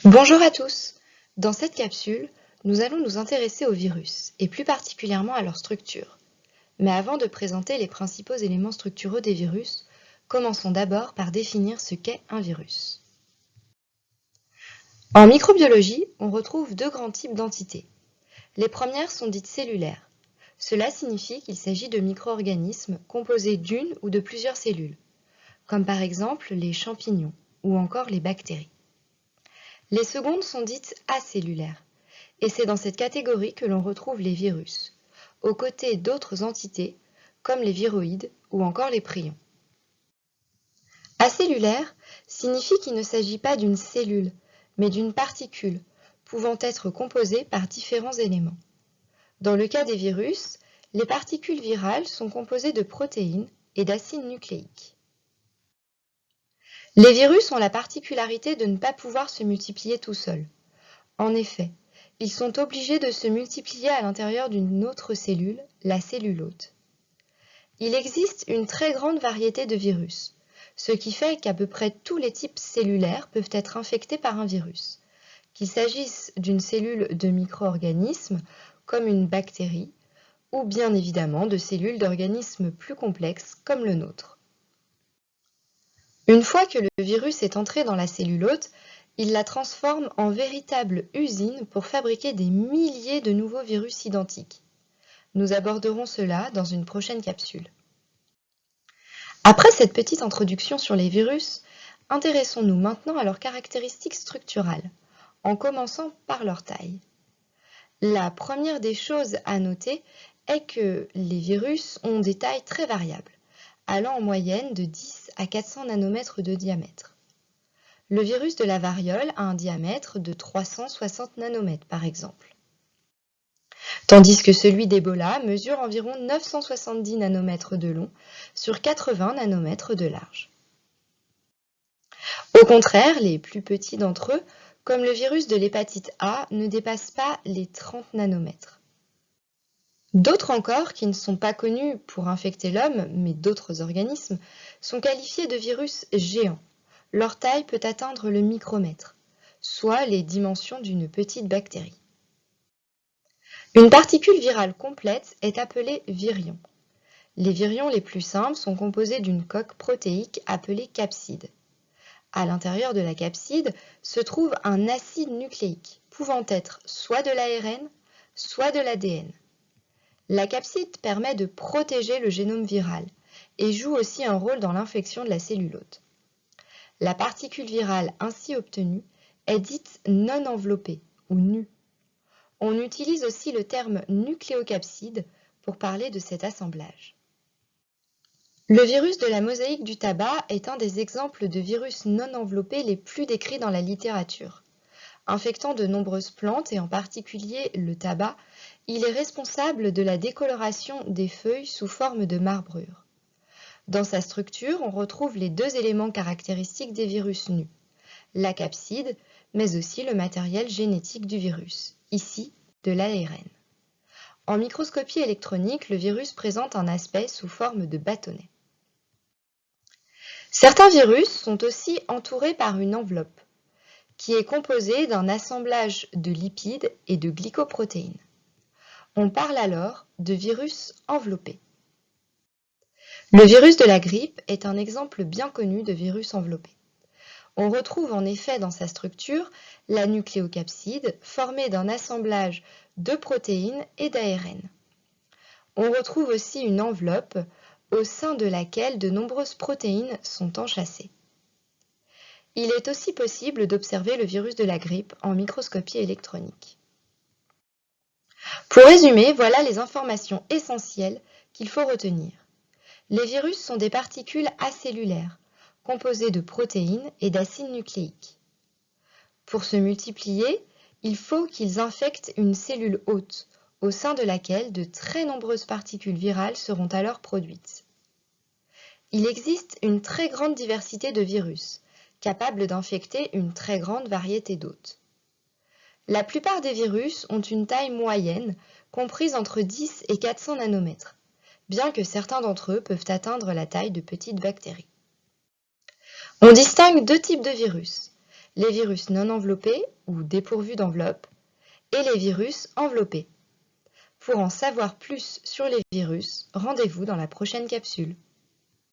Bonjour à tous! Dans cette capsule, nous allons nous intéresser aux virus, et plus particulièrement à leur structure. Mais avant de présenter les principaux éléments structuraux des virus, commençons d'abord par définir ce qu'est un virus. En microbiologie, on retrouve deux grands types d'entités. Les premières sont dites cellulaires. Cela signifie qu'il s'agit de micro-organismes composés d'une ou de plusieurs cellules, comme par exemple les champignons ou encore les bactéries. Les secondes sont dites acellulaires, et c'est dans cette catégorie que l'on retrouve les virus, aux côtés d'autres entités comme les viroïdes ou encore les prions. Acellulaire signifie qu'il ne s'agit pas d'une cellule, mais d'une particule, pouvant être composée par différents éléments. Dans le cas des virus, les particules virales sont composées de protéines et d'acides nucléiques. Les virus ont la particularité de ne pas pouvoir se multiplier tout seuls. En effet, ils sont obligés de se multiplier à l'intérieur d'une autre cellule, la cellule hôte. Il existe une très grande variété de virus, ce qui fait qu'à peu près tous les types cellulaires peuvent être infectés par un virus, qu'il s'agisse d'une cellule de micro-organismes comme une bactérie, ou bien évidemment de cellules d'organismes plus complexes comme le nôtre. Une fois que le virus est entré dans la cellule hôte, il la transforme en véritable usine pour fabriquer des milliers de nouveaux virus identiques. Nous aborderons cela dans une prochaine capsule. Après cette petite introduction sur les virus, intéressons-nous maintenant à leurs caractéristiques structurales, en commençant par leur taille. La première des choses à noter est que les virus ont des tailles très variables, allant en moyenne de 10 à 400 nanomètres de diamètre. Le virus de la variole a un diamètre de 360 nanomètres par exemple, tandis que celui d'Ebola mesure environ 970 nanomètres de long sur 80 nanomètres de large. Au contraire, les plus petits d'entre eux, comme le virus de l'hépatite A, ne dépassent pas les 30 nanomètres. D'autres encore, qui ne sont pas connus pour infecter l'homme, mais d'autres organismes, sont qualifiés de virus géants. Leur taille peut atteindre le micromètre, soit les dimensions d'une petite bactérie. Une particule virale complète est appelée virion. Les virions les plus simples sont composés d'une coque protéique appelée capside. À l'intérieur de la capside se trouve un acide nucléique, pouvant être soit de l'ARN, soit de l'ADN. La capside permet de protéger le génome viral et joue aussi un rôle dans l'infection de la cellule hôte. La particule virale ainsi obtenue est dite non enveloppée ou nue. On utilise aussi le terme nucléocapside pour parler de cet assemblage. Le virus de la mosaïque du tabac est un des exemples de virus non enveloppés les plus décrits dans la littérature. Infectant de nombreuses plantes et en particulier le tabac, il est responsable de la décoloration des feuilles sous forme de marbrure. Dans sa structure, on retrouve les deux éléments caractéristiques des virus nus, la capside, mais aussi le matériel génétique du virus, ici de l'ARN. En microscopie électronique, le virus présente un aspect sous forme de bâtonnet. Certains virus sont aussi entourés par une enveloppe, qui est composée d'un assemblage de lipides et de glycoprotéines. On parle alors de virus enveloppé. Le virus de la grippe est un exemple bien connu de virus enveloppé. On retrouve en effet dans sa structure la nucléocapside formée d'un assemblage de protéines et d'ARN. On retrouve aussi une enveloppe au sein de laquelle de nombreuses protéines sont enchâssées. Il est aussi possible d'observer le virus de la grippe en microscopie électronique. Pour résumer, voilà les informations essentielles qu'il faut retenir. Les virus sont des particules acellulaires, composées de protéines et d'acides nucléiques. Pour se multiplier, il faut qu'ils infectent une cellule hôte, au sein de laquelle de très nombreuses particules virales seront alors produites. Il existe une très grande diversité de virus, capables d'infecter une très grande variété d'hôtes. La plupart des virus ont une taille moyenne, comprise entre 10 et 400 nanomètres, bien que certains d'entre eux peuvent atteindre la taille de petites bactéries. On distingue deux types de virus, les virus non enveloppés ou dépourvus d'enveloppe, et les virus enveloppés. Pour en savoir plus sur les virus, rendez-vous dans la prochaine capsule.